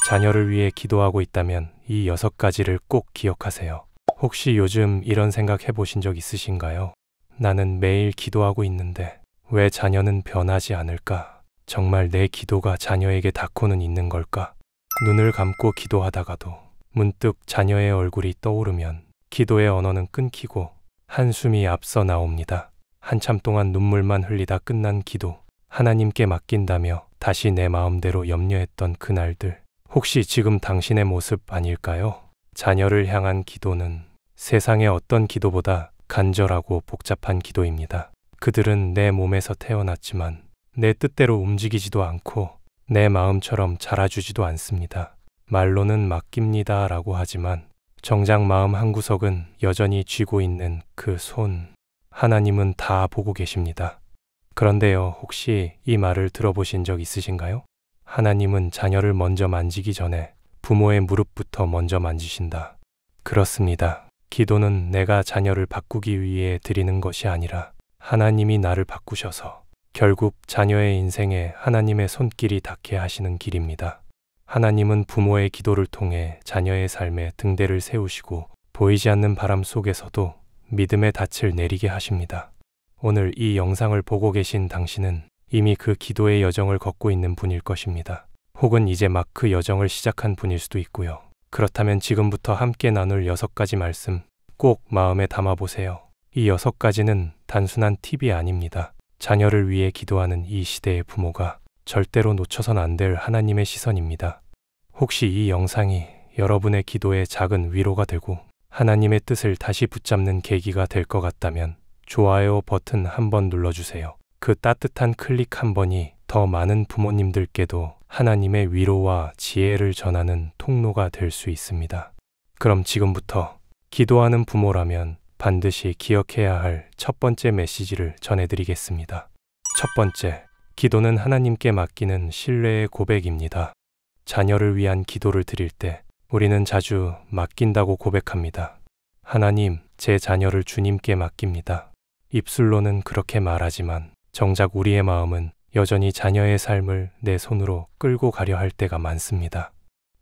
자녀를 위해 기도하고 있다면 이 6가지를 꼭 기억하세요. 혹시 요즘 이런 생각 해보신 적 있으신가요? 나는 매일 기도하고 있는데 왜 자녀는 변하지 않을까? 정말 내 기도가 자녀에게 닿고는 있는 걸까? 눈을 감고 기도하다가도 문득 자녀의 얼굴이 떠오르면 기도의 언어는 끊기고 한숨이 앞서 나옵니다. 한참 동안 눈물만 흘리다 끝난 기도, 하나님께 맡긴다며 다시 내 마음대로 염려했던 그날들, 혹시 지금 당신의 모습 아닐까요? 자녀를 향한 기도는 세상의 어떤 기도보다 간절하고 복잡한 기도입니다. 그들은 내 몸에서 태어났지만 내 뜻대로 움직이지도 않고 내 마음처럼 자라주지도 않습니다. 말로는 맡깁니다 라고 하지만 정작 마음 한구석은 여전히 쥐고 있는 그 손, 하나님은 다 보고 계십니다. 그런데요, 혹시 이 말을 들어보신 적 있으신가요? 하나님은 자녀를 먼저 만지기 전에 부모의 무릎부터 먼저 만지신다. 그렇습니다. 기도는 내가 자녀를 바꾸기 위해 드리는 것이 아니라 하나님이 나를 바꾸셔서 결국 자녀의 인생에 하나님의 손길이 닿게 하시는 길입니다. 하나님은 부모의 기도를 통해 자녀의 삶에 등대를 세우시고 보이지 않는 바람 속에서도 믿음의 닻을 내리게 하십니다. 오늘 이 영상을 보고 계신 당신은 이미 그 기도의 여정을 걷고 있는 분일 것입니다. 혹은 이제 막 그 여정을 시작한 분일 수도 있고요. 그렇다면 지금부터 함께 나눌 6가지 말씀 꼭 마음에 담아보세요. 이 6가지는 단순한 팁이 아닙니다. 자녀를 위해 기도하는 이 시대의 부모가 절대로 놓쳐선 안 될 하나님의 시선입니다. 혹시 이 영상이 여러분의 기도에 작은 위로가 되고 하나님의 뜻을 다시 붙잡는 계기가 될 것 같다면 좋아요 버튼 한번 눌러주세요. 그 따뜻한 클릭 한 번이 더 많은 부모님들께도 하나님의 위로와 지혜를 전하는 통로가 될 수 있습니다. 그럼 지금부터 기도하는 부모라면 반드시 기억해야 할 첫 번째 메시지를 전해드리겠습니다. 첫 번째, 기도는 하나님께 맡기는 신뢰의 고백입니다. 자녀를 위한 기도를 드릴 때 우리는 자주 맡긴다고 고백합니다. 하나님, 제 자녀를 주님께 맡깁니다. 입술로는 그렇게 말하지만 정작 우리의 마음은 여전히 자녀의 삶을 내 손으로 끌고 가려 할 때가 많습니다.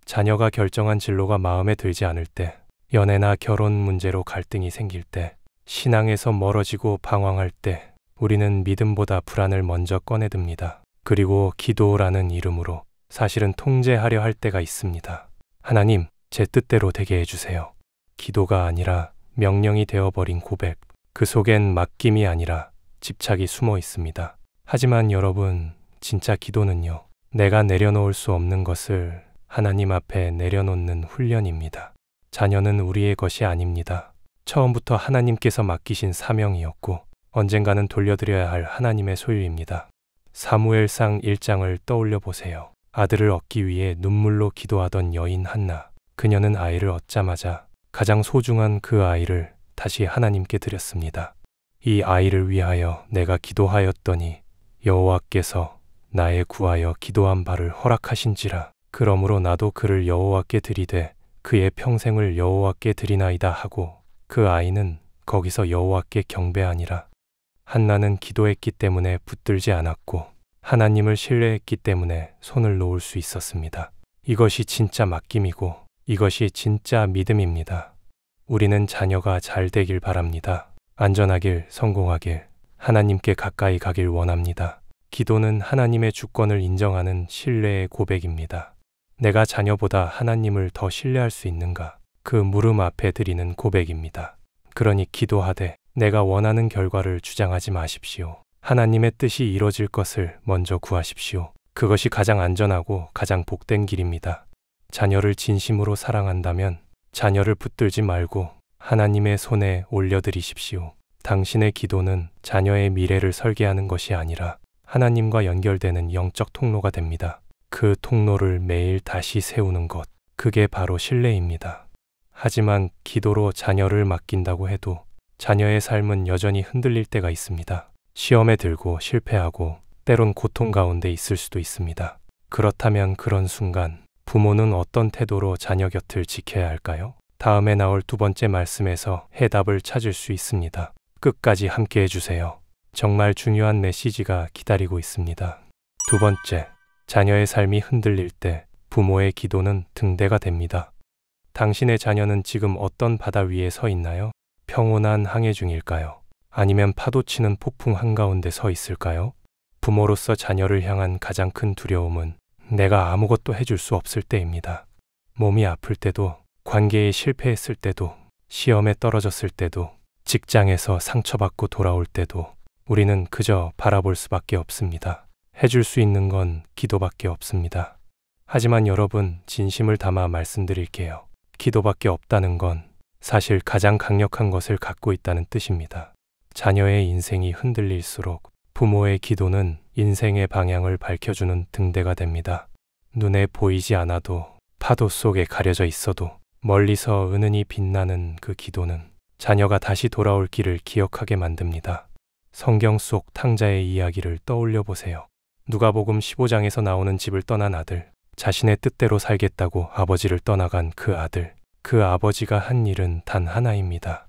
자녀가 결정한 진로가 마음에 들지 않을 때, 연애나 결혼 문제로 갈등이 생길 때, 신앙에서 멀어지고 방황할 때 우리는 믿음보다 불안을 먼저 꺼내듭니다. 그리고 기도라는 이름으로 사실은 통제하려 할 때가 있습니다. 하나님, 제 뜻대로 되게 해주세요. 기도가 아니라 명령이 되어버린 고백, 그 속엔 맡김이 아니라 집착이 숨어 있습니다. 하지만 여러분, 진짜 기도는요, 내가 내려놓을 수 없는 것을 하나님 앞에 내려놓는 훈련입니다. 자녀는 우리의 것이 아닙니다. 처음부터 하나님께서 맡기신 사명이었고 언젠가는 돌려드려야 할 하나님의 소유입니다. 사무엘상 1장을 떠올려 보세요. 아들을 얻기 위해 눈물로 기도하던 여인 한나. 그녀는 아이를 얻자마자 가장 소중한 그 아이를 다시 하나님께 드렸습니다. 이 아이를 위하여 내가 기도하였더니 여호와께서 나의 구하여 기도한 바를 허락하신지라. 그러므로 나도 그를 여호와께 드리되 그의 평생을 여호와께 드리나이다 하고 그 아이는 거기서 여호와께 경배하니라. 한나는 기도했기 때문에 붙들지 않았고 하나님을 신뢰했기 때문에 손을 놓을 수 있었습니다. 이것이 진짜 맡김이고 이것이 진짜 믿음입니다. 우리는 자녀가 잘 되길 바랍니다. 안전하길, 성공하길, 하나님께 가까이 가길 원합니다. 기도는 하나님의 주권을 인정하는 신뢰의 고백입니다. 내가 자녀보다 하나님을 더 신뢰할 수 있는가? 그 물음 앞에 드리는 고백입니다. 그러니 기도하되 내가 원하는 결과를 주장하지 마십시오. 하나님의 뜻이 이루어질 것을 먼저 구하십시오. 그것이 가장 안전하고 가장 복된 길입니다. 자녀를 진심으로 사랑한다면 자녀를 붙들지 말고 하나님의 손에 올려드리십시오. 당신의 기도는 자녀의 미래를 설계하는 것이 아니라 하나님과 연결되는 영적 통로가 됩니다. 그 통로를 매일 다시 세우는 것, 그게 바로 신뢰입니다. 하지만 기도로 자녀를 맡긴다고 해도 자녀의 삶은 여전히 흔들릴 때가 있습니다. 시험에 들고 실패하고 때론 고통 가운데 있을 수도 있습니다. 그렇다면 그런 순간 부모는 어떤 태도로 자녀 곁을 지켜야 할까요? 다음에 나올 두 번째 말씀에서 해답을 찾을 수 있습니다. 끝까지 함께 해주세요. 정말 중요한 메시지가 기다리고 있습니다. 두 번째, 자녀의 삶이 흔들릴 때 부모의 기도는 등대가 됩니다. 당신의 자녀는 지금 어떤 바다 위에 서 있나요? 평온한 항해 중일까요? 아니면 파도치는 폭풍 한가운데 서 있을까요? 부모로서 자녀를 향한 가장 큰 두려움은 내가 아무것도 해줄 수 없을 때입니다. 몸이 아플 때도, 관계에 실패했을 때도, 시험에 떨어졌을 때도, 직장에서 상처받고 돌아올 때도 우리는 그저 바라볼 수밖에 없습니다. 해줄 수 있는 건 기도밖에 없습니다. 하지만 여러분, 진심을 담아 말씀드릴게요. 기도밖에 없다는 건 사실 가장 강력한 것을 갖고 있다는 뜻입니다. 자녀의 인생이 흔들릴수록 부모의 기도는 인생의 방향을 밝혀주는 등대가 됩니다. 눈에 보이지 않아도, 파도 속에 가려져 있어도 멀리서 은은히 빛나는 그 기도는 자녀가 다시 돌아올 길을 기억하게 만듭니다. 성경 속 탕자의 이야기를 떠올려 보세요. 누가복음 15장에서 나오는 집을 떠난 아들, 자신의 뜻대로 살겠다고 아버지를 떠나간 그 아들, 그 아버지가 한 일은 단 하나입니다.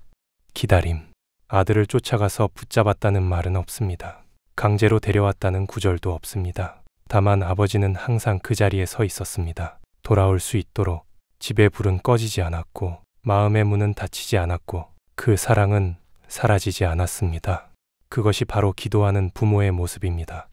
기다림. 아들을 쫓아가서 붙잡았다는 말은 없습니다. 강제로 데려왔다는 구절도 없습니다. 다만 아버지는 항상 그 자리에 서 있었습니다. 돌아올 수 있도록. 집의 불은 꺼지지 않았고 마음의 문은 닫히지 않았고 그 사랑은 사라지지 않았습니다. 그것이 바로 기도하는 부모의 모습입니다.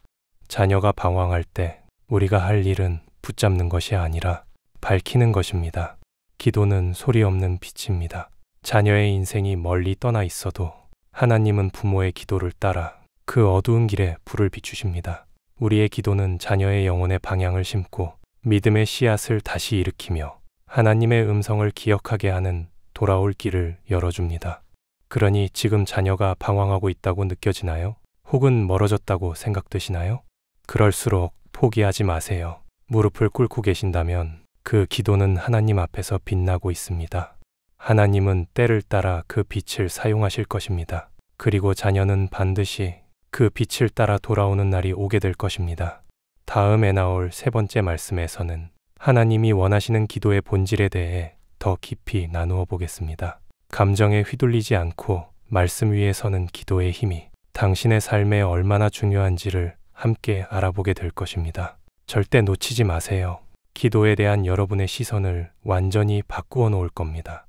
자녀가 방황할 때 우리가 할 일은 붙잡는 것이 아니라 밝히는 것입니다. 기도는 소리 없는 빛입니다. 자녀의 인생이 멀리 떠나 있어도 하나님은 부모의 기도를 따라 그 어두운 길에 불을 비추십니다. 우리의 기도는 자녀의 영혼의 방향을 심고 믿음의 씨앗을 다시 일으키며 하나님의 음성을 기억하게 하는 돌아올 길을 열어줍니다. 그러니 지금 자녀가 방황하고 있다고 느껴지나요? 혹은 멀어졌다고 생각되시나요? 그럴수록 포기하지 마세요. 무릎을 꿇고 계신다면 그 기도는 하나님 앞에서 빛나고 있습니다. 하나님은 때를 따라 그 빛을 사용하실 것입니다. 그리고 자녀는 반드시 그 빛을 따라 돌아오는 날이 오게 될 것입니다. 다음에 나올 세 번째 말씀에서는 하나님이 원하시는 기도의 본질에 대해 더 깊이 나누어 보겠습니다. 감정에 휘둘리지 않고 말씀 위에 서는 기도의 힘이 당신의 삶에 얼마나 중요한지를 함께 알아보게 될 것입니다. 절대 놓치지 마세요. 기도에 대한 여러분의 시선을 완전히 바꾸어 놓을 겁니다.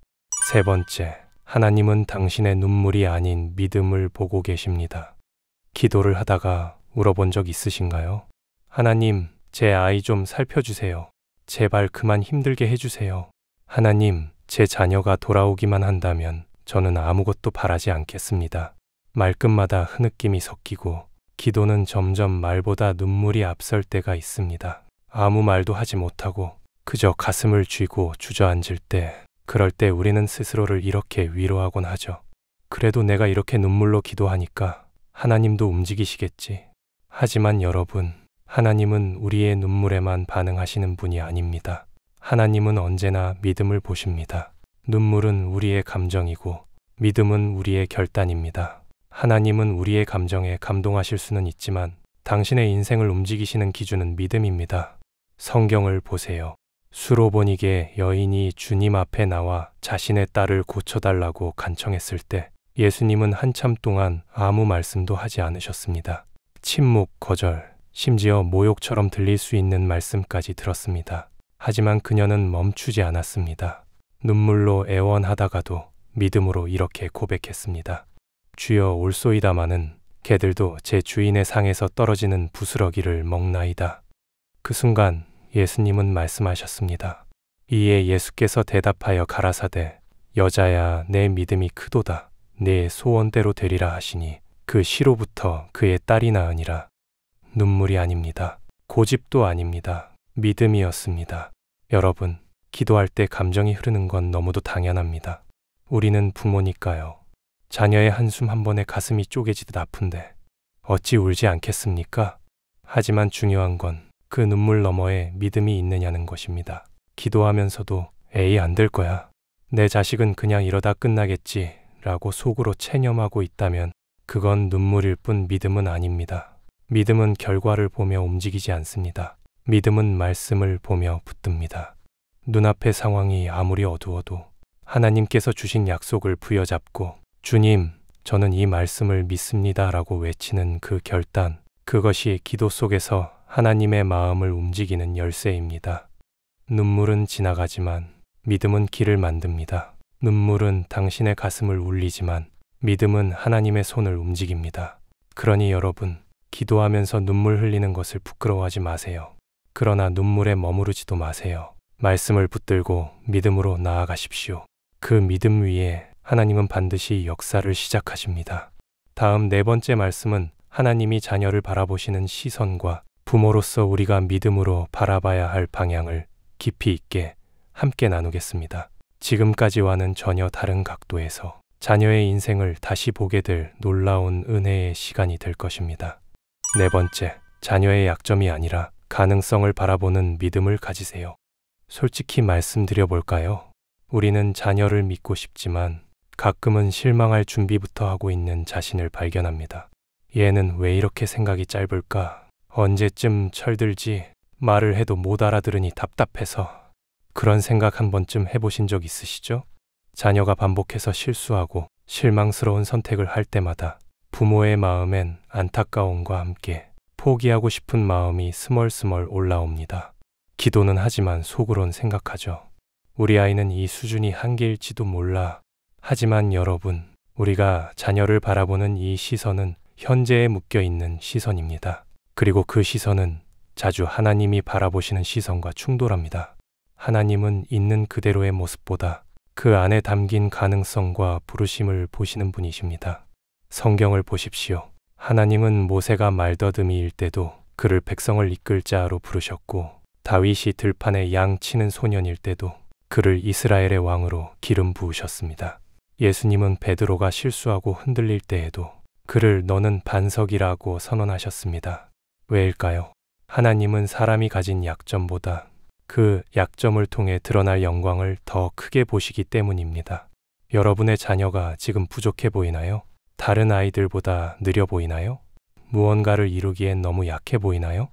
세 번째, 하나님은 당신의 눈물이 아닌 믿음을 보고 계십니다. 기도를 하다가 울어본 적 있으신가요? 하나님, 제 아이 좀 살펴주세요. 제발 그만 힘들게 해주세요. 하나님, 제 자녀가 돌아오기만 한다면 저는 아무것도 바라지 않겠습니다. 말끝마다 흐느낌이 섞이고 기도는 점점 말보다 눈물이 앞설 때가 있습니다. 아무 말도 하지 못하고 그저 가슴을 쥐고 주저앉을 때, 그럴 때 우리는 스스로를 이렇게 위로하곤 하죠. 그래도 내가 이렇게 눈물로 기도하니까 하나님도 움직이시겠지. 하지만 여러분, 하나님은 우리의 눈물에만 반응하시는 분이 아닙니다. 하나님은 언제나 믿음을 보십니다. 눈물은 우리의 감정이고 믿음은 우리의 결단입니다. 하나님은 우리의 감정에 감동하실 수는 있지만 당신의 인생을 움직이시는 기준은 믿음입니다. 성경을 보세요. 수로보니게 여인이 주님 앞에 나와 자신의 딸을 고쳐달라고 간청했을 때 예수님은 한참 동안 아무 말씀도 하지 않으셨습니다. 침묵, 거절, 심지어 모욕처럼 들릴 수 있는 말씀까지 들었습니다. 하지만 그녀는 멈추지 않았습니다. 눈물로 애원하다가도 믿음으로 이렇게 고백했습니다. 주여, 올소이다마는 개들도 제 주인의 상에서 떨어지는 부스러기를 먹나이다. 그 순간 예수님은 말씀하셨습니다. 이에 예수께서 대답하여 가라사대, 여자야, 내 믿음이 크도다. 내 소원대로 되리라 하시니 그 시로부터 그의 딸이 나으니라. 눈물이 아닙니다. 고집도 아닙니다. 믿음이었습니다. 여러분, 기도할 때 감정이 흐르는 건 너무도 당연합니다. 우리는 부모니까요. 자녀의 한숨 한 번에 가슴이 쪼개지듯 아픈데 어찌 울지 않겠습니까? 하지만 중요한 건 그 눈물 너머에 믿음이 있느냐는 것입니다. 기도하면서도 에이, 안 될 거야. 내 자식은 그냥 이러다 끝나겠지 라고 속으로 체념하고 있다면 그건 눈물일 뿐 믿음은 아닙니다. 믿음은 결과를 보며 움직이지 않습니다. 믿음은 말씀을 보며 붙듭니다. 눈앞의 상황이 아무리 어두워도 하나님께서 주신 약속을 부여잡고 주님, 저는 이 말씀을 믿습니다 라고 외치는 그 결단, 그것이 기도 속에서 하나님의 마음을 움직이는 열쇠입니다. 눈물은 지나가지만 믿음은 길을 만듭니다. 눈물은 당신의 가슴을 울리지만 믿음은 하나님의 손을 움직입니다. 그러니 여러분, 기도하면서 눈물 흘리는 것을 부끄러워하지 마세요. 그러나 눈물에 머무르지도 마세요. 말씀을 붙들고 믿음으로 나아가십시오. 그 믿음 위에 하나님은 반드시 역사를 시작하십니다. 다음 네 번째 말씀은 하나님이 자녀를 바라보시는 시선과 부모로서 우리가 믿음으로 바라봐야 할 방향을 깊이 있게 함께 나누겠습니다. 지금까지와는 전혀 다른 각도에서 자녀의 인생을 다시 보게 될 놀라운 은혜의 시간이 될 것입니다. 네 번째, 자녀의 약점이 아니라 가능성을 바라보는 믿음을 가지세요. 솔직히 말씀드려 볼까요? 우리는 자녀를 믿고 싶지만 가끔은 실망할 준비부터 하고 있는 자신을 발견합니다. 얘는 왜 이렇게 생각이 짧을까? 언제쯤 철들지? 말을 해도 못 알아들으니 답답해서. 그런 생각 한 번쯤 해보신 적 있으시죠? 자녀가 반복해서 실수하고 실망스러운 선택을 할 때마다 부모의 마음엔 안타까움과 함께 포기하고 싶은 마음이 스멀스멀 올라옵니다. 기도는 하지만 속으론 생각하죠. 우리 아이는 이 수준이 한계일지도 몰라. 하지만 여러분, 우리가 자녀를 바라보는 이 시선은 현재에 묶여있는 시선입니다. 그리고 그 시선은 자주 하나님이 바라보시는 시선과 충돌합니다. 하나님은 있는 그대로의 모습보다 그 안에 담긴 가능성과 부르심을 보시는 분이십니다. 성경을 보십시오. 하나님은 모세가 말더듬이일 때도 그를 백성을 이끌 자로 부르셨고, 다윗이 들판에 양 치는 소년일 때도 그를 이스라엘의 왕으로 기름 부으셨습니다. 예수님은 베드로가 실수하고 흔들릴 때에도 그를 너는 반석이라고 선언하셨습니다. 왜일까요? 하나님은 사람이 가진 약점보다 그 약점을 통해 드러날 영광을 더 크게 보시기 때문입니다. 여러분의 자녀가 지금 부족해 보이나요? 다른 아이들보다 느려 보이나요? 무언가를 이루기엔 너무 약해 보이나요?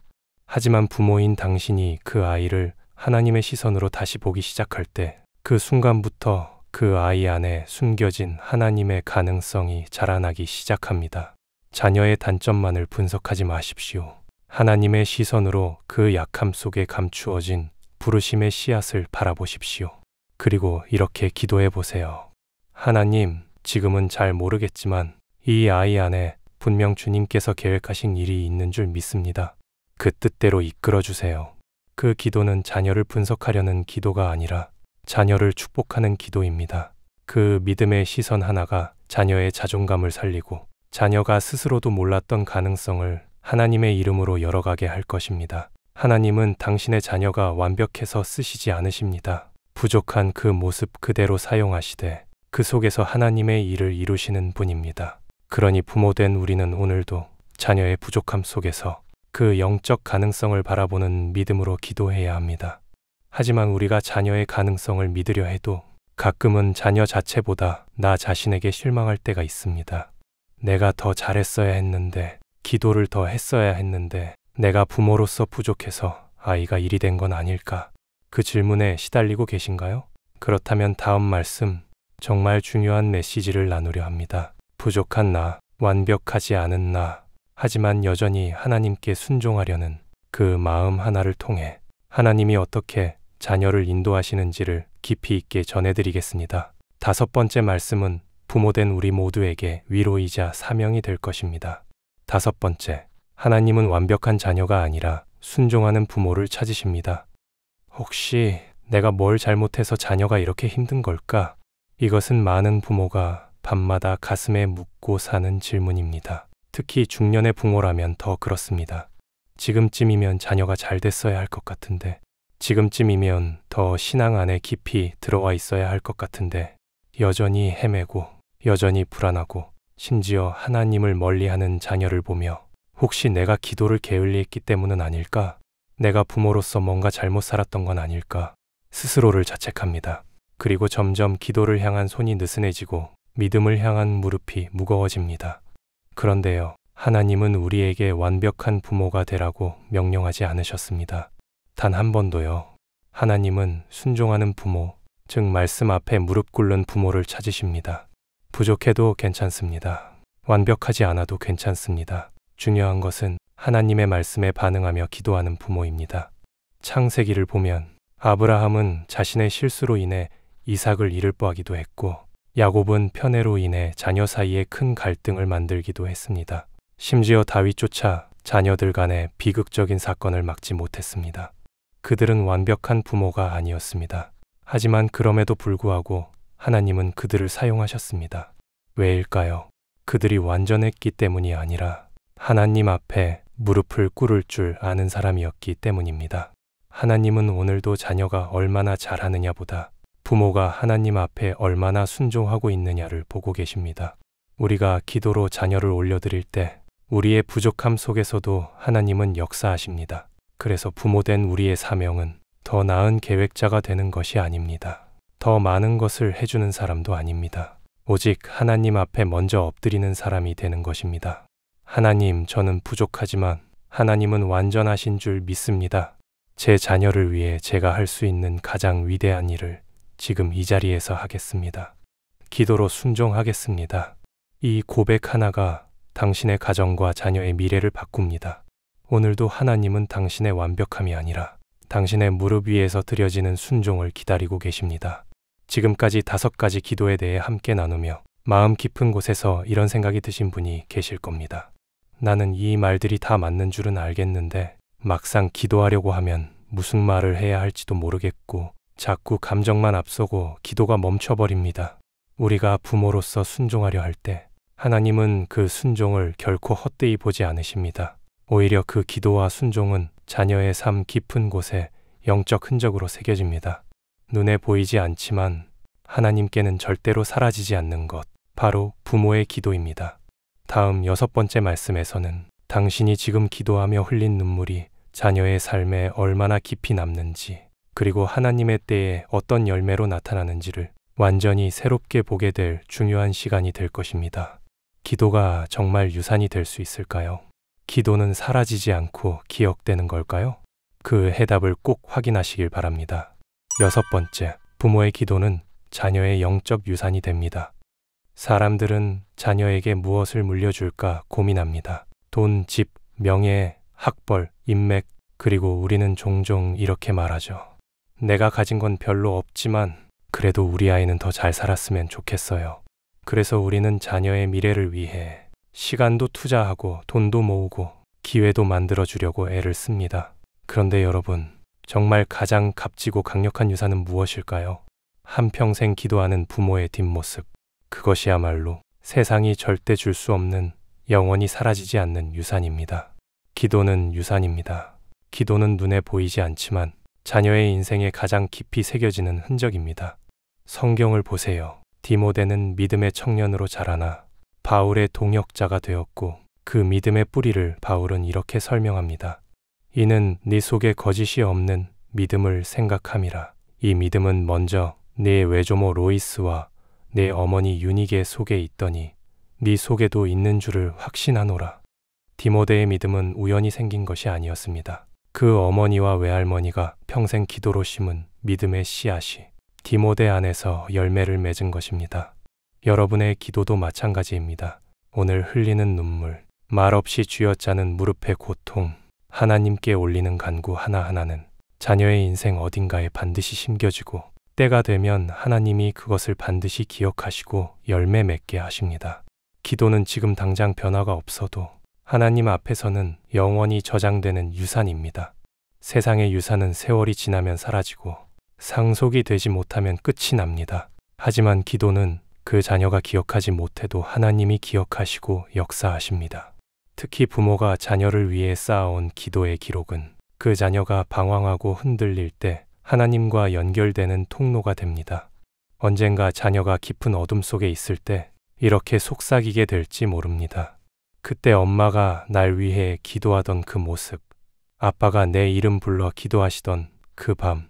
하지만 부모인 당신이 그 아이를 하나님의 시선으로 다시 보기 시작할 때 그 순간부터 그 아이 안에 숨겨진 하나님의 가능성이 자라나기 시작합니다. 자녀의 단점만을 분석하지 마십시오. 하나님의 시선으로 그 약함 속에 감추어진 부르심의 씨앗을 바라보십시오. 그리고 이렇게 기도해 보세요. 하나님, 지금은 잘 모르겠지만 이 아이 안에 분명 주님께서 계획하신 일이 있는 줄 믿습니다. 그 뜻대로 이끌어 주세요. 그 기도는 자녀를 분석하려는 기도가 아니라 자녀를 축복하는 기도입니다. 그 믿음의 시선 하나가 자녀의 자존감을 살리고 자녀가 스스로도 몰랐던 가능성을 하나님의 이름으로 열어가게 할 것입니다. 하나님은 당신의 자녀가 완벽해서 쓰시지 않으십니다. 부족한 그 모습 그대로 사용하시되 그 속에서 하나님의 일을 이루시는 분입니다. 그러니 부모된 우리는 오늘도 자녀의 부족함 속에서 그 영적 가능성을 바라보는 믿음으로 기도해야 합니다. 하지만 우리가 자녀의 가능성을 믿으려 해도 가끔은 자녀 자체보다 나 자신에게 실망할 때가 있습니다. 내가 더 잘했어야 했는데, 기도를 더 했어야 했는데, 내가 부모로서 부족해서 아이가 이리 된 건 아닐까? 그 질문에 시달리고 계신가요? 그렇다면 다음 말씀, 정말 중요한 메시지를 나누려 합니다. 부족한 나, 완벽하지 않은 나, 하지만 여전히 하나님께 순종하려는 그 마음 하나를 통해 하나님이 어떻게 자녀를 인도하시는지를 깊이 있게 전해드리겠습니다. 다섯 번째 말씀은 부모된 우리 모두에게 위로이자 사명이 될 것입니다. 다섯 번째, 하나님은 완벽한 자녀가 아니라 순종하는 부모를 찾으십니다. 혹시 내가 뭘 잘못해서 자녀가 이렇게 힘든 걸까? 이것은 많은 부모가 밤마다 가슴에 묻고 사는 질문입니다. 특히 중년의 부모라면 더 그렇습니다. 지금쯤이면 자녀가 잘 됐어야 할 것 같은데, 지금쯤이면 더 신앙 안에 깊이 들어와 있어야 할 것 같은데, 여전히 헤매고, 여전히 불안하고, 심지어 하나님을 멀리하는 자녀를 보며 혹시 내가 기도를 게을리했기 때문은 아닐까? 내가 부모로서 뭔가 잘못 살았던 건 아닐까? 스스로를 자책합니다. 그리고 점점 기도를 향한 손이 느슨해지고 믿음을 향한 무릎이 무거워집니다. 그런데요, 하나님은 우리에게 완벽한 부모가 되라고 명령하지 않으셨습니다. 단 한 번도요. 하나님은 순종하는 부모, 즉 말씀 앞에 무릎 꿇는 부모를 찾으십니다. 부족해도 괜찮습니다. 완벽하지 않아도 괜찮습니다. 중요한 것은 하나님의 말씀에 반응하며 기도하는 부모입니다. 창세기를 보면 아브라함은 자신의 실수로 인해 이삭을 잃을 뻔하기도 했고, 야곱은 편애로 인해 자녀 사이에 큰 갈등을 만들기도 했습니다. 심지어 다윗조차 자녀들 간의 비극적인 사건을 막지 못했습니다. 그들은 완벽한 부모가 아니었습니다. 하지만 그럼에도 불구하고 하나님은 그들을 사용하셨습니다. 왜일까요? 그들이 완전했기 때문이 아니라 하나님 앞에 무릎을 꿇을 줄 아는 사람이었기 때문입니다. 하나님은 오늘도 자녀가 얼마나 잘하느냐보다 부모가 하나님 앞에 얼마나 순종하고 있느냐를 보고 계십니다. 우리가 기도로 자녀를 올려드릴 때 우리의 부족함 속에서도 하나님은 역사하십니다. 그래서 부모된 우리의 사명은 더 나은 계획자가 되는 것이 아닙니다. 더 많은 것을 해주는 사람도 아닙니다. 오직 하나님 앞에 먼저 엎드리는 사람이 되는 것입니다. 하나님, 저는 부족하지만 하나님은 완전하신 줄 믿습니다. 제 자녀를 위해 제가 할 수 있는 가장 위대한 일을 지금 이 자리에서 하겠습니다. 기도로 순종하겠습니다. 이 고백 하나가 당신의 가정과 자녀의 미래를 바꿉니다. 오늘도 하나님은 당신의 완벽함이 아니라 당신의 무릎 위에서 드려지는 순종을 기다리고 계십니다. 지금까지 5가지 기도에 대해 함께 나누며 마음 깊은 곳에서 이런 생각이 드신 분이 계실 겁니다. 나는 이 말들이 다 맞는 줄은 알겠는데 막상 기도하려고 하면 무슨 말을 해야 할지도 모르겠고 자꾸 감정만 앞서고 기도가 멈춰버립니다. 우리가 부모로서 순종하려 할 때 하나님은 그 순종을 결코 헛되이 보지 않으십니다. 오히려 그 기도와 순종은 자녀의 삶 깊은 곳에 영적 흔적으로 새겨집니다. 눈에 보이지 않지만 하나님께는 절대로 사라지지 않는 것, 바로 부모의 기도입니다. 다음 6번째 말씀에서는 당신이 지금 기도하며 흘린 눈물이 자녀의 삶에 얼마나 깊이 남는지, 그리고 하나님의 때에 어떤 열매로 나타나는지를 완전히 새롭게 보게 될 중요한 시간이 될 것입니다. 기도가 정말 유산이 될 수 있을까요? 기도는 사라지지 않고 기억되는 걸까요? 그 해답을 꼭 확인하시길 바랍니다. 6번째, 부모의 기도는 자녀의 영적 유산이 됩니다. 사람들은 자녀에게 무엇을 물려줄까 고민합니다. 돈, 집, 명예, 학벌, 인맥, 그리고 우리는 종종 이렇게 말하죠. 내가 가진 건 별로 없지만 그래도 우리 아이는 더 잘 살았으면 좋겠어요. 그래서 우리는 자녀의 미래를 위해 시간도 투자하고 돈도 모으고 기회도 만들어주려고 애를 씁니다. 그런데 여러분, 정말 가장 값지고 강력한 유산은 무엇일까요? 한평생 기도하는 부모의 뒷모습. 그것이야말로 세상이 절대 줄 수 없는 영원히 사라지지 않는 유산입니다. 기도는 유산입니다. 기도는 눈에 보이지 않지만 자녀의 인생에 가장 깊이 새겨지는 흔적입니다. 성경을 보세요. 디모데는 믿음의 청년으로 자라나 바울의 동역자가 되었고 그 믿음의 뿌리를 바울은 이렇게 설명합니다. 이는 네 속에 거짓이 없는 믿음을 생각함이라. 이 믿음은 먼저 네 외조모 로이스와 내 어머니 유니게 속에 있더니 네 속에도 있는 줄을 확신하노라. 디모데의 믿음은 우연히 생긴 것이 아니었습니다. 그 어머니와 외할머니가 평생 기도로 심은 믿음의 씨앗이 디모데 안에서 열매를 맺은 것입니다. 여러분의 기도도 마찬가지입니다. 오늘 흘리는 눈물, 말없이 쥐어짜는 무릎의 고통, 하나님께 올리는 간구 하나하나는 자녀의 인생 어딘가에 반드시 심겨지고 때가 되면 하나님이 그것을 반드시 기억하시고 열매 맺게 하십니다. 기도는 지금 당장 변화가 없어도 하나님 앞에서는 영원히 저장되는 유산입니다. 세상의 유산은 세월이 지나면 사라지고 상속이 되지 못하면 끝이 납니다. 하지만 기도는 그 자녀가 기억하지 못해도 하나님이 기억하시고 역사하십니다. 특히 부모가 자녀를 위해 쌓아온 기도의 기록은 그 자녀가 방황하고 흔들릴 때 하나님과 연결되는 통로가 됩니다. 언젠가 자녀가 깊은 어둠 속에 있을 때 이렇게 속삭이게 될지 모릅니다. 그때 엄마가 날 위해 기도하던 그 모습, 아빠가 내 이름 불러 기도하시던 그 밤,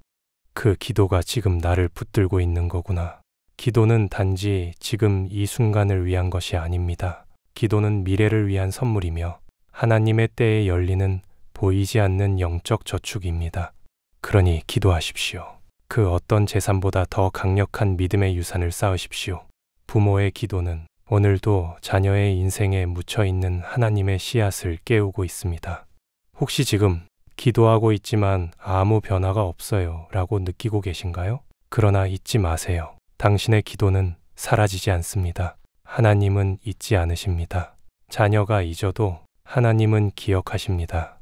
그 기도가 지금 나를 붙들고 있는 거구나. 기도는 단지 지금 이 순간을 위한 것이 아닙니다. 기도는 미래를 위한 선물이며 하나님의 때에 열리는 보이지 않는 영적 저축입니다. 그러니 기도하십시오. 그 어떤 재산보다 더 강력한 믿음의 유산을 쌓으십시오. 부모의 기도는 오늘도 자녀의 인생에 묻혀있는 하나님의 씨앗을 깨우고 있습니다. 혹시 지금 기도하고 있지만 아무 변화가 없어요 라고 느끼고 계신가요? 그러나 잊지 마세요. 당신의 기도는 사라지지 않습니다. 하나님은 잊지 않으십니다. 자녀가 잊어도 하나님은 기억하십니다.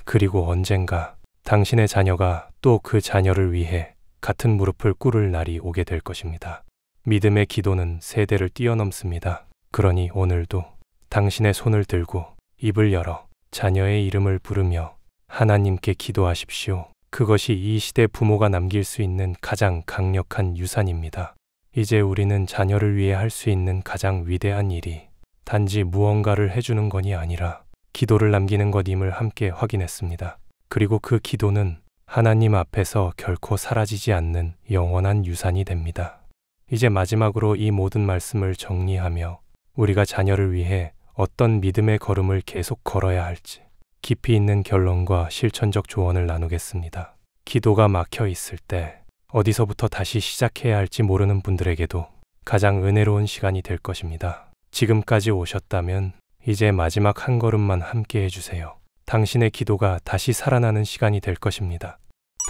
그리고 언젠가 당신의 자녀가 또 그 자녀를 위해 같은 무릎을 꿇을 날이 오게 될 것입니다. 믿음의 기도는 세대를 뛰어넘습니다. 그러니 오늘도 당신의 손을 들고 입을 열어 자녀의 이름을 부르며 하나님께 기도하십시오. 그것이 이 시대 부모가 남길 수 있는 가장 강력한 유산입니다. 이제 우리는 자녀를 위해 할 수 있는 가장 위대한 일이 단지 무언가를 해주는 것이 아니라 기도를 남기는 것임을 함께 확인했습니다. 그리고 그 기도는 하나님 앞에서 결코 사라지지 않는 영원한 유산이 됩니다. 이제 마지막으로 이 모든 말씀을 정리하며 우리가 자녀를 위해 어떤 믿음의 걸음을 계속 걸어야 할지 깊이 있는 결론과 실천적 조언을 나누겠습니다. 기도가 막혀 있을 때 어디서부터 다시 시작해야 할지 모르는 분들에게도 가장 은혜로운 시간이 될 것입니다. 지금까지 오셨다면 이제 마지막 한 걸음만 함께 해주세요. 당신의 기도가 다시 살아나는 시간이 될 것입니다.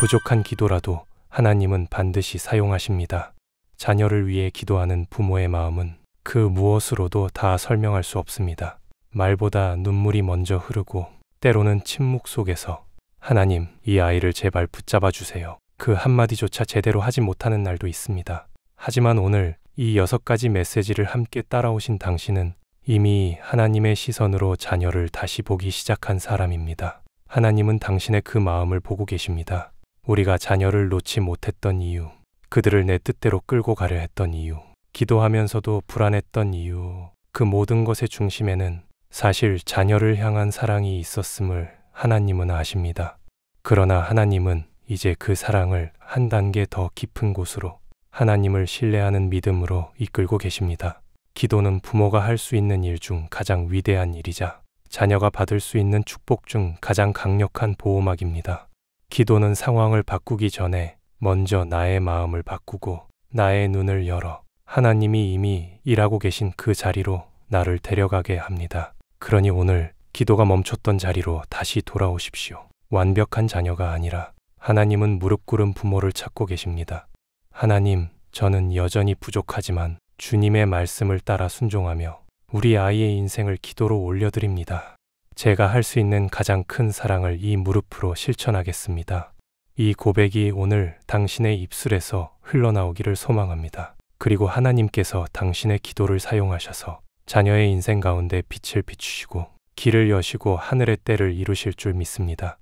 부족한 기도라도 하나님은 반드시 사용하십니다. 자녀를 위해 기도하는 부모의 마음은 그 무엇으로도 다 설명할 수 없습니다. 말보다 눈물이 먼저 흐르고 때로는 침묵 속에서 하나님, 이 아이를 제발 붙잡아 주세요. 그 한마디조차 제대로 하지 못하는 날도 있습니다. 하지만 오늘 이 6가지 메시지를 함께 따라오신 당신은 이미 하나님의 시선으로 자녀를 다시 보기 시작한 사람입니다. 하나님은 당신의 그 마음을 보고 계십니다. 우리가 자녀를 놓지 못했던 이유, 그들을 내 뜻대로 끌고 가려 했던 이유, 기도하면서도 불안했던 이유, 그 모든 것의 중심에는 사실 자녀를 향한 사랑이 있었음을 하나님은 아십니다. 그러나 하나님은 이제 그 사랑을 한 단계 더 깊은 곳으로 하나님을 신뢰하는 믿음으로 이끌고 계십니다. 기도는 부모가 할 수 있는 일 중 가장 위대한 일이자 자녀가 받을 수 있는 축복 중 가장 강력한 보호막입니다. 기도는 상황을 바꾸기 전에 먼저 나의 마음을 바꾸고 나의 눈을 열어 하나님이 이미 일하고 계신 그 자리로 나를 데려가게 합니다. 그러니 오늘 기도가 멈췄던 자리로 다시 돌아오십시오. 완벽한 자녀가 아니라 하나님은 무릎 꿇은 부모를 찾고 계십니다. 하나님, 저는 여전히 부족하지만 주님의 말씀을 따라 순종하며 우리 아이의 인생을 기도로 올려드립니다. 제가 할 수 있는 가장 큰 사랑을 이 무릎으로 실천하겠습니다. 이 고백이 오늘 당신의 입술에서 흘러나오기를 소망합니다. 그리고 하나님께서 당신의 기도를 사용하셔서 자녀의 인생 가운데 빛을 비추시고 길을 여시고 하늘의 때를 이루실 줄 믿습니다.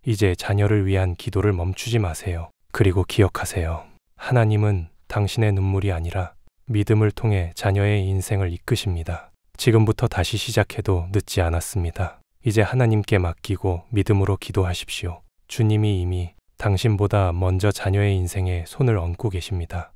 이제 자녀를 위한 기도를 멈추지 마세요. 그리고 기억하세요. 하나님은 당신의 눈물이 아니라 믿음을 통해 자녀의 인생을 이끄십니다. 지금부터 다시 시작해도 늦지 않았습니다. 이제 하나님께 맡기고 믿음으로 기도하십시오. 주님이 이미 당신보다 먼저 자녀의 인생에 손을 얹고 계십니다.